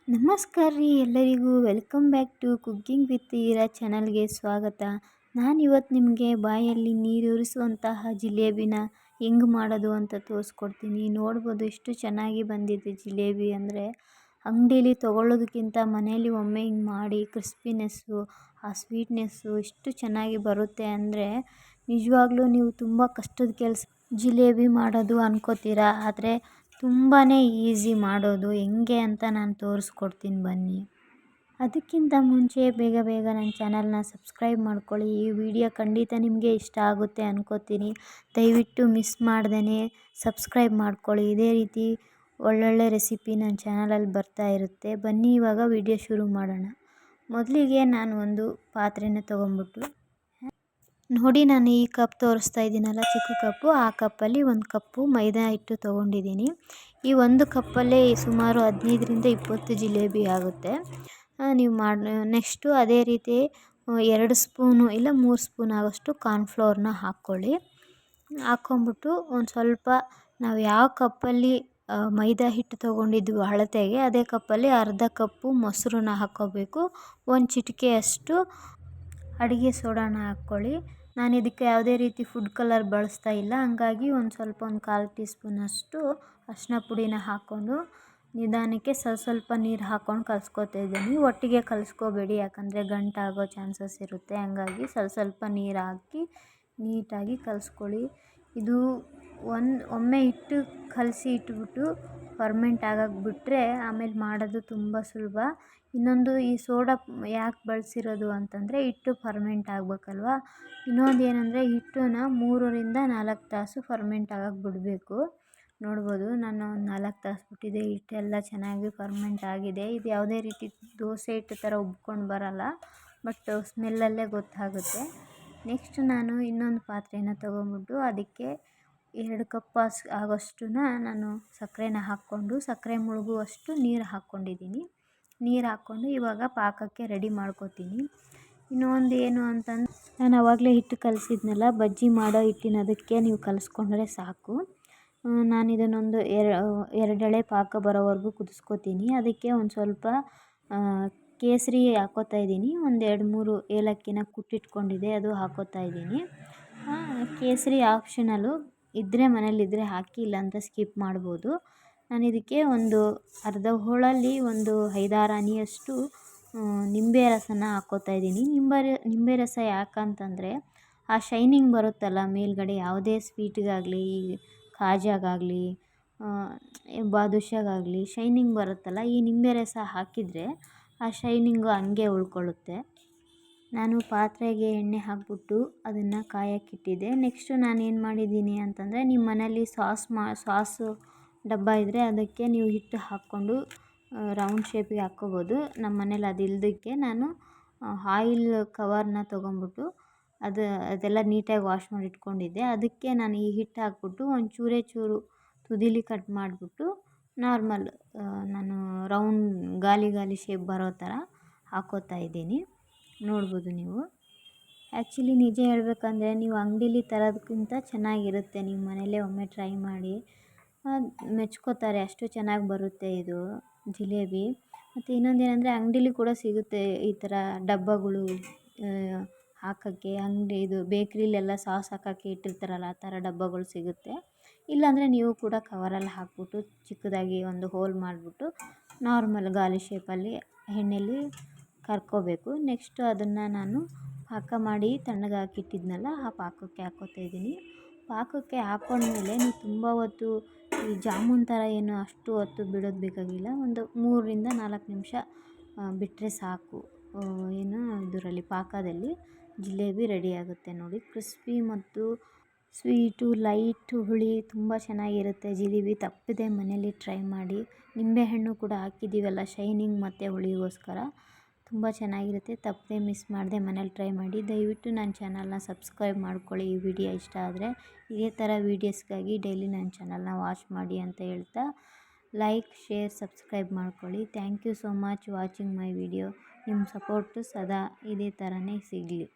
ನಮಸ್ಕಾರ ರೀ ಎಲ್ಲರಿಗೂ. Welcome back to cooking with Eera ಚಾನಲ್ಗೆ ಸ್ವಾಗತ. ನಾನಿವತ್ತು ನಿಮಗೆ ಬಾಯಲ್ಲಿ ನೀರೂರಿಸುವಂತಹ ಜಿಲೇಬಿನ ಹೆಂಗೆ ಮಾಡೋದು ಅಂತ ತೋರಿಸ್ಕೊಡ್ತೀನಿ. ನೋಡ್ಬೋದು ಎಷ್ಟು ಚೆನ್ನಾಗಿ ಬಂದಿದೆ ಜಿಲೇಬಿ. ಅಂದರೆ ಅಂಗಡಿಯಲ್ಲಿ ತೊಗೊಳ್ಳೋದಕ್ಕಿಂತ ಮನೆಯಲ್ಲಿ ಒಮ್ಮೆ ಹಿಂಗೆ ಮಾಡಿ ಕ್ರಿಸ್ಪಿನೆಸ್ಸು, ಆ ಸ್ವೀಟ್ನೆಸ್ಸು ಎಷ್ಟು ಚೆನ್ನಾಗಿ ಬರುತ್ತೆ ಅಂದರೆ ನಿಜವಾಗ್ಲೂ ನೀವು ತುಂಬ ಕಷ್ಟದ ಕೆಲಸ ಜಿಲೇಬಿ ಮಾಡೋದು ಅನ್ಕೋತೀರಾ. ಆದರೆ ತುಂಬಾ ಈಸಿ ಮಾಡೋದು ಹೆಂಗೆ ಅಂತ ನಾನು ತೋರಿಸ್ಕೊಡ್ತೀನಿ ಬನ್ನಿ. ಅದಕ್ಕಿಂತ ಮುಂಚೆ ಬೇಗ ನನ್ನ ಚಾನಲ್ನ ಸಬ್ಸ್ಕ್ರೈಬ್ ಮಾಡ್ಕೊಳ್ಳಿ. ಈ ವಿಡಿಯೋ ಖಂಡಿತ ನಿಮಗೆ ಇಷ್ಟ ಆಗುತ್ತೆ ಅನ್ಕೋತೀನಿ. ದಯವಿಟ್ಟು ಮಿಸ್ ಮಾಡ್ದೇ ಸಬ್ಸ್ಕ್ರೈಬ್ ಮಾಡ್ಕೊಳ್ಳಿ. ಇದೇ ರೀತಿ ಒಳ್ಳೊಳ್ಳೆ ರೆಸಿಪಿ ನನ್ನ ಚಾನಲಲ್ಲಿ ಬರ್ತಾ ಇರುತ್ತೆ. ಬನ್ನಿ ಇವಾಗ ವಿಡಿಯೋ ಶುರು ಮಾಡೋಣ. ಮೊದಲಿಗೆ ನಾನು ಒಂದು ಪಾತ್ರೆನ ತೊಗೊಂಬಿಟ್ಟು ನೋಡಿ, ನಾನು ಈ ಕಪ್ ತೋರಿಸ್ತಾ ಇದ್ದೀನಲ್ಲ, ಚಿಕ್ಕ ಕಪ್ಪು, ಆ ಕಪ್ಪಲ್ಲಿ 1 ಕಪ್ಪು ಮೈದಾ ಹಿಟ್ಟು ತೊಗೊಂಡಿದ್ದೀನಿ. ಈ ಒಂದು ಕಪ್ಪಲ್ಲೇ ಸುಮಾರು 15-20 ಜಿಲೇಬಿ ಆಗುತ್ತೆ. ನೀವು ನೆಕ್ಸ್ಟು ಅದೇ ರೀತಿ 2 ಸ್ಪೂನು ಇಲ್ಲ 3 ಸ್ಪೂನ್ ಆಗೋಷ್ಟು ಕಾರ್ನ್ಫ್ಲೋರ್ನ ಹಾಕ್ಕೊಳ್ಳಿ. ಹಾಕ್ಕೊಂಬಿಟ್ಟು ಒಂದು ಸ್ವಲ್ಪ ನಾವು ಯಾವ ಕಪ್ಪಲ್ಲಿ ಮೈದಾ ಹಿಟ್ಟು ತೊಗೊಂಡಿದ್ವಿ ಅಳತೆಗೆ, ಅದೇ ಕಪ್ಪಲ್ಲಿ ಅರ್ಧ ಕಪ್ಪು ಮೊಸರನ್ನ ಹಾಕ್ಕೋಬೇಕು. 1 ಚಿಟಿಕೆಯಷ್ಟು ಅಡುಗೆ ಸೋಡಾನ ಹಾಕ್ಕೊಳ್ಳಿ. ನಾನು ಇದಕ್ಕೆ ಯಾವುದೇ ರೀತಿ ಫುಡ್ ಕಲರ್ ಬಳಸ್ತಾ ಇಲ್ಲ. ಹಂಗಾಗಿ ಒಂದು 1/4 ಟೀ ಸ್ಪೂನಷ್ಟು ಅರಿಶಿನ ಪುಡಿನ ಹಾಕ್ಕೊಂಡು ನಿಧಾನಕ್ಕೆ ಸ್ವಲ್ಪ ನೀರು ಹಾಕ್ಕೊಂಡು ಕಲಿಸ್ಕೊತಾ ಇದ್ದೀನಿ. ಒಟ್ಟಿಗೆ ಕಲಿಸ್ಕೋಬೇಡಿ, ಯಾಕಂದರೆ ಗಂಟಾಗೋ ಚಾನ್ಸಸ್ ಇರುತ್ತೆ. ಹಂಗಾಗಿ ಸ್ವಲ್ಪ ನೀರು ಹಾಕಿ ನೀಟಾಗಿ ಕಲಿಸ್ಕೊಳ್ಳಿ. ಇದು ಒಮ್ಮೆ ಹಿಟ್ಟು ಕಲಸಿ ಇಟ್ಬಿಟ್ಟು ಫರ್ಮೆಂಟ್ ಆಗಕ್ಕೆ ಬಿಟ್ಟರೆ ಆಮೇಲೆ ಮಾಡೋದು ತುಂಬ ಸುಲಭ. ಇನ್ನೊಂದು, ಈ ಸೋಡಾ ಯಾಕೆ ಬಳಸಿರೋದು ಅಂತಂದರೆ ಹಿಟ್ಟು ಫರ್ಮೆಂಟ್ ಆಗಬೇಕಲ್ವ. ಇನ್ನೊಂದು ಏನಂದರೆ ಹಿಟ್ಟನ್ನ 3-4 ತಾಸು ಫರ್ಮೆಂಟ್ ಆಗಕ್ಕೆ ಬಿಡಬೇಕು. ನೋಡ್ಬೋದು, ನಾನು 4 ತಾಸು ಬಿಟ್ಟಿದ್ದೆ. ಹಿಟ್ಟೆಲ್ಲ ಚೆನ್ನಾಗಿ ಫರ್ಮೆಂಟ್ ಆಗಿದೆ. ಇದು ಯಾವುದೇ ರೀತಿ ದೋಸೆ ಹಿಟ್ಟು ಥರ ಉಬ್ಕೊಂಡು ಬರಲ್ಲ, ಬಟ್ ಸ್ಮೆಲ್ಲಲ್ಲೇ ಗೊತ್ತಾಗುತ್ತೆ. ನೆಕ್ಸ್ಟ್ ನಾನು ಇನ್ನೊಂದು ಪಾತ್ರೆನ ತೊಗೊಂಬಿಟ್ಟು ಅದಕ್ಕೆ 2 ಕಪ್ ಆಗೋಷ್ಟು ನಾನು ಸಕ್ಕರೆನ ಹಾಕ್ಕೊಂಡು ಸಕ್ಕರೆ ಮುಳುಗುವಷ್ಟು ನೀರು ಹಾಕ್ಕೊಂಡಿದ್ದೀನಿ. ನೀರು ಹಾಕ್ಕೊಂಡು ಇವಾಗ ಪಾಕಕ್ಕೆ ರೆಡಿ ಮಾಡ್ಕೋತೀನಿ. ಇನ್ನೊಂದು ಏನು ಅಂತಂದ್ರೆ, ನಾನು ಆವಾಗಲೇ ಹಿಟ್ಟು ಕಲಸಿದ್ನಲ್ಲ, ಬಜ್ಜಿ ಮಾಡೋ ಹಿಟ್ಟಿನ ಅದಕ್ಕೆ ನೀವು ಕಲಿಸ್ಕೊಂಡ್ರೆ ಸಾಕು. ನಾನು ಇದನ್ನೊಂದು 2 ಎಳೆ ಪಾಕ ಬರೋವರೆಗೂ ಕುದಿಸ್ಕೋತೀನಿ. ಅದಕ್ಕೆ ಒಂದು ಸ್ವಲ್ಪ ಕೇಸರಿ ಹಾಕ್ಕೋತಾ ಇದ್ದೀನಿ. ಒಂದು 2-3 ಏಲಕ್ಕಿನ ಕುಟ್ಟಿಟ್ಕೊಂಡಿದ್ದೆ, ಅದು ಹಾಕ್ಕೋತಾ ಇದ್ದೀನಿ. ಕೇಸರಿ ಆಪ್ಷನಲ್ಲು, ಇದ್ದರೆ ಮನೇಲಿದ್ದರೆ ಹಾಕಿ, ಇಲ್ಲಾಂದರೆ ಸ್ಕಿಪ್ ಮಾಡ್ಬೋದು. ನಾನು ಇದಕ್ಕೆ ಒಂದು ಅರ್ಧ ಹೋಳಲ್ಲಿ ಒಂದು 5-6 ಹನಿಯಷ್ಟು ನಿಂಬೆ ರಸನ ಹಾಕ್ಕೋತಾ ಇದ್ದೀನಿ. ನಿಂಬೆ ರಸ ಯಾಕಂತಂದರೆ ಆ ಶೈನಿಂಗ್ ಬರುತ್ತಲ್ಲ ಮೇಲ್ಗಡೆ, ಯಾವುದೇ ಸ್ವೀಟ್ಗಾಗಲಿ, ಖಾಜಾಗಾಗಲಿ, ಬಾದುಷಾಗಾಗಲಿ ಶೈನಿಂಗ್ ಬರುತ್ತಲ್ಲ, ಈ ನಿಂಬೆ ರಸ ಹಾಕಿದರೆ ಆ ಶೈನಿಂಗು ಹಂಗೆ ಉಳ್ಕೊಳ್ಳುತ್ತೆ. ನಾನು ಪಾತ್ರೆಗೆ ಎಣ್ಣೆ ಹಾಕ್ಬಿಟ್ಟು ಅದನ್ನು ಕಾಯಕ್ಕಿಟ್ಟಿದ್ದೆ. ನೆಕ್ಸ್ಟು ನಾನು ಏನು ಮಾಡಿದ್ದೀನಿ ಅಂತಂದರೆ, ನಿಮ್ಮ ಮನೇಲಿ ಸಾಸು ಡಬ್ಬ ಇದ್ದರೆ ಅದಕ್ಕೆ ನೀವು ಹಿಟ್ಟು ಹಾಕ್ಕೊಂಡು ರೌಂಡ್ ಶೇಪಿಗೆ ಹಾಕ್ಕೋಬೋದು. ನಮ್ಮ ಮನೇಲಿ ಅದಿಲ್ಲದಕ್ಕೆ ನಾನು ಆಯಿಲ್ ಕವರ್ನ ತೊಗೊಂಬಿಟ್ಟು ಅದೆಲ್ಲ ನೀಟಾಗಿ ವಾಶ್ ಮಾಡಿ ಇಟ್ಕೊಂಡಿದ್ದೆ. ಅದಕ್ಕೆ ನಾನು ಈ ಹಿಟ್ಟು ಹಾಕ್ಬಿಟ್ಟು ಒಂದು ಚೂರು ತುದಿಲಿ ಕಟ್ ಮಾಡಿಬಿಟ್ಟು ನಾರ್ಮಲ್ ನಾನು ರೌಂಡ್ ಗಾಲಿ ಶೇಪ್ ಬರೋ ಥರ ಹಾಕ್ಕೋತಾ ಇದ್ದೀನಿ. ನೋಡ್ಬೋದು ನೀವು. ಆ್ಯಕ್ಚುಲಿ ನಿಜ ಹೇಳ್ಬೇಕಂದ್ರೆ ನೀವು ಅಂಗಡೀಲಿ ತರೋದಕ್ಕಿಂತ ಚೆನ್ನಾಗಿರುತ್ತೆ. ನೀವು ಮನೇಲೇ ಒಮ್ಮೆ ಟ್ರೈ ಮಾಡಿ, ಮೆಚ್ಕೋತಾರೆ, ಅಷ್ಟು ಚೆನ್ನಾಗಿ ಬರುತ್ತೆ ಇದು ಜಿಲೇಬಿ. ಮತ್ತು ಇನ್ನೊಂದೇನೆಂದರೆ ಅಂಗಡೀಲಿ ಕೂಡ ಸಿಗುತ್ತೆ ಈ ಥರ ಡಬ್ಬಗಳು ಹಾಕೋಕ್ಕೆ. ಇದು ಬೇಕ್ರಿಲೆಲ್ಲ ಸಾಸ್ ಹಾಕೋಕ್ಕೆ ಇಟ್ಟಿರ್ತಾರಲ್ಲ, ಆ ಥರ ಡಬ್ಬಗಳು ಸಿಗುತ್ತೆ. ಇಲ್ಲಾಂದರೆ ನೀವು ಕೂಡ ಕವರಲ್ಲಿ ಹಾಕ್ಬಿಟ್ಟು ಚಿಕ್ಕದಾಗಿ ಒಂದು ಹೋಲ್ ಮಾಡಿಬಿಟ್ಟು ನಾರ್ಮಲ್ ಗಾಲಿ ಶೇಪಲ್ಲಿ ಎಣ್ಣೆಲಿ ಕರ್ಕೋಬೇಕು. ನೆಕ್ಸ್ಟು ಅದನ್ನು ನಾನು ಪಾಕ ಮಾಡಿ ತಣ್ಣಗೆ ಹಾಕಿಟ್ಟಿದ್ನಲ್ಲ, ಆ ಪಾಕಕ್ಕೆ ಹಾಕ್ಕೋತಾ ಇದ್ದೀನಿ. ಪಾಕಕ್ಕೆ ಹಾಕ್ಕೊಂಡ್ಮೇಲೆ ನೀವು ತುಂಬ ಹೊತ್ತು ಈ ಜಾಮೂನ್ ಥರ ಏನು ಅಷ್ಟು ಹೊತ್ತು ಬಿಡೋದು ಬೇಕಾಗಿಲ್ಲ. ಒಂದು 3-4 ನಿಮಿಷ ಬಿಟ್ಟರೆ ಸಾಕು. ಇದರಲ್ಲಿ ಪಾಕದಲ್ಲಿ ಜಿಲೇಬಿ ರೆಡಿ ಆಗುತ್ತೆ ನೋಡಿ. ಕ್ರಿಸ್ಪಿ ಮತ್ತು ಸ್ವೀಟು, ಲೈಟು, ಹುಳಿ ತುಂಬ ಚೆನ್ನಾಗಿರುತ್ತೆ ಜಿಲೇಬಿ. ತಪ್ಪದೆ ಮನೇಲಿ ಟ್ರೈ ಮಾಡಿ. ನಿಂಬೆಹಣ್ಣು ಕೂಡ ಹಾಕಿದ್ದೀವಲ್ಲ ಶೈನಿಂಗ್ ಮತ್ತು ಹುಳಿಗೋಸ್ಕರ, ತುಂಬ ಚೆನ್ನಾಗಿರುತ್ತೆ. ತಪ್ಪದೆ ಮಿಸ್ ಮಾಡದೆ ಮನೇಲಿ ಟ್ರೈ ಮಾಡಿ. ದಯವಿಟ್ಟು ನನ್ನ ಚಾನಲ್ನ ಸಬ್ಸ್ಕ್ರೈಬ್ ಮಾಡ್ಕೊಳ್ಳಿ. ಈ ವಿಡಿಯೋ ಇಷ್ಟ ಆದರೆ ಇದೇ ಥರ ವೀಡಿಯೋಸ್ಗಾಗಿ ಡೈಲಿ ನನ್ನ ಚಾನಲ್ನ ವಾಚ್ ಮಾಡಿ ಅಂತ ಹೇಳ್ತಾ, ಲೈಕ್, ಶೇರ್, ಸಬ್ಸ್ಕ್ರೈಬ್ ಮಾಡ್ಕೊಳ್ಳಿ. Thank you so much watching my video. ನಿಮ್ಮ ಸಪೋರ್ಟು ಸದಾ ಇದೇ ಥರನೇ ಸಿಗಲಿ.